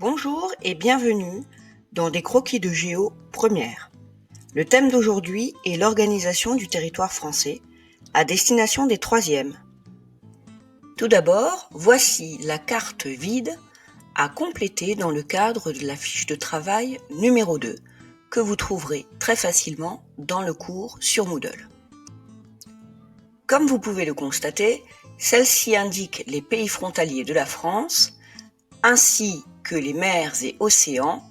Bonjour et bienvenue dans des croquis de géo première. Le thème d'aujourd'hui est l'organisation du territoire français à destination des troisièmes. Tout d'abord, voici la carte vide à compléter dans le cadre de la fiche de travail numéro 2 que vous trouverez très facilement dans le cours sur Moodle. Comme vous pouvez le constater, celle-ci indique les pays frontaliers de la France ainsi que les mers et océans.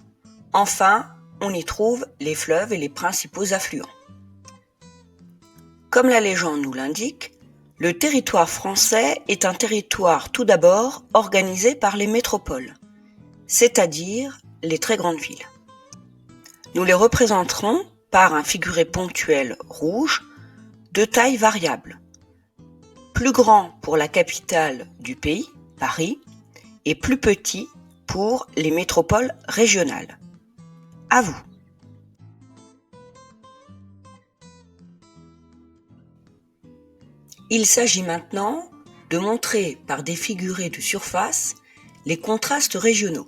Enfin, on y trouve les fleuves et les principaux affluents. Comme la légende nous l'indique, le territoire français est un territoire tout d'abord organisé par les métropoles, c'est-à-dire les très grandes villes. Nous les représenterons par un figuré ponctuel rouge de taille variable, plus grand pour la capitale du pays, Paris, et plus petit pour les métropoles régionales. À vous. Il s'agit maintenant de montrer par des figurés de surface les contrastes régionaux.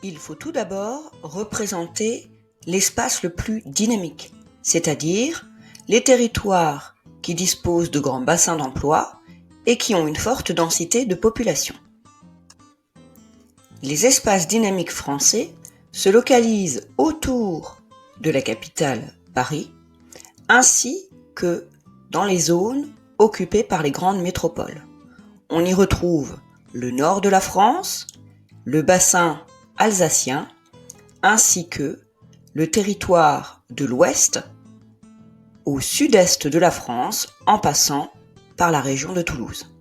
Il faut tout d'abord représenter l'espace le plus dynamique, c'est-à-dire les territoires qui disposent de grands bassins d'emploi et qui ont une forte densité de population. Les espaces dynamiques français se localisent autour de la capitale, Paris, ainsi que dans les zones occupées par les grandes métropoles. On y retrouve le nord de la France, le bassin alsacien, ainsi que le territoire de l'ouest au sud-est de la France en passant par la région de Toulouse.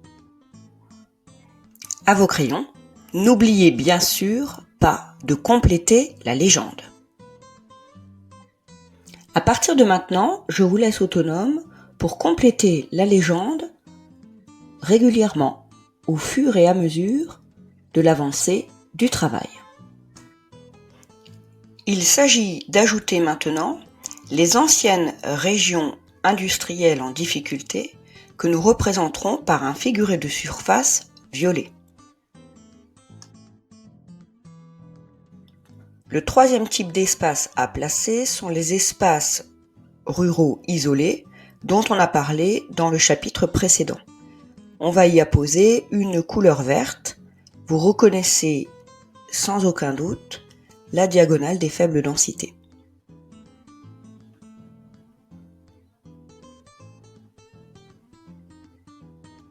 À vos crayons, n'oubliez bien sûr pas de compléter la légende. À partir de maintenant, je vous laisse autonome pour compléter la légende régulièrement au fur et à mesure de l'avancée du travail. Il s'agit d'ajouter maintenant les anciennes régions industrielles en difficulté que nous représenterons par un figuré de surface violet. Le troisième type d'espace à placer sont les espaces ruraux isolés dont on a parlé dans le chapitre précédent. On va y apposer une couleur verte. Vous reconnaissez sans aucun doute la diagonale des faibles densités.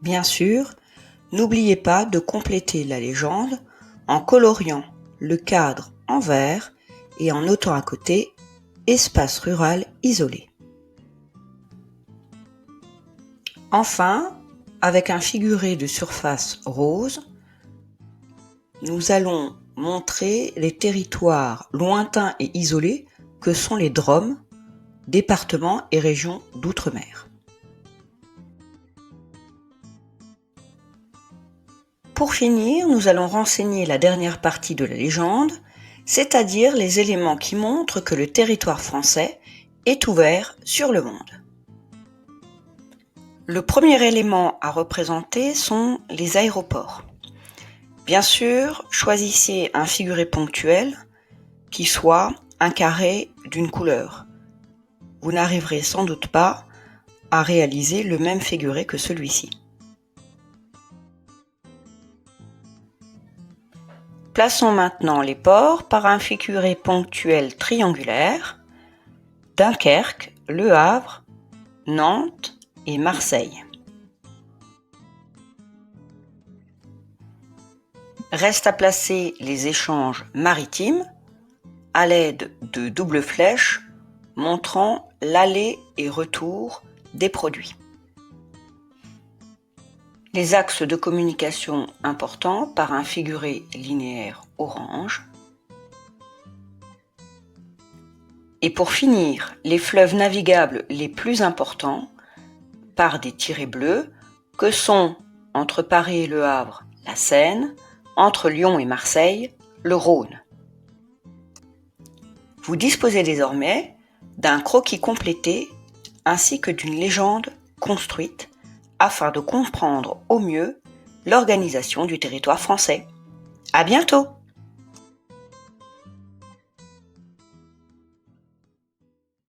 Bien sûr, n'oubliez pas de compléter la légende en coloriant le cadre en vert et en notant à côté « Espace rural isolé ». Enfin, avec un figuré de surface rose, nous allons montrer les territoires lointains et isolés que sont les DROM, départements et régions d'outre-mer. Pour finir, nous allons renseigner la dernière partie de la légende, c'est-à-dire les éléments qui montrent que le territoire français est ouvert sur le monde. Le premier élément à représenter sont les aéroports. Bien sûr, choisissez un figuré ponctuel qui soit un carré d'une couleur. Vous n'arriverez sans doute pas à réaliser le même figuré que celui-ci. Plaçons maintenant les ports par un figuré ponctuel triangulaire: Dunkerque, Le Havre, Nantes et Marseille. Reste à placer les échanges maritimes à l'aide de doubles flèches montrant l'aller et retour des produits. Les axes de communication importants par un figuré linéaire orange. Et pour finir, les fleuves navigables les plus importants par des tirets bleus que sont, entre Paris et Le Havre, la Seine, entre Lyon et Marseille, le Rhône. Vous disposez désormais d'un croquis complété ainsi que d'une légende construite afin de comprendre au mieux l'organisation du territoire français. À bientôt!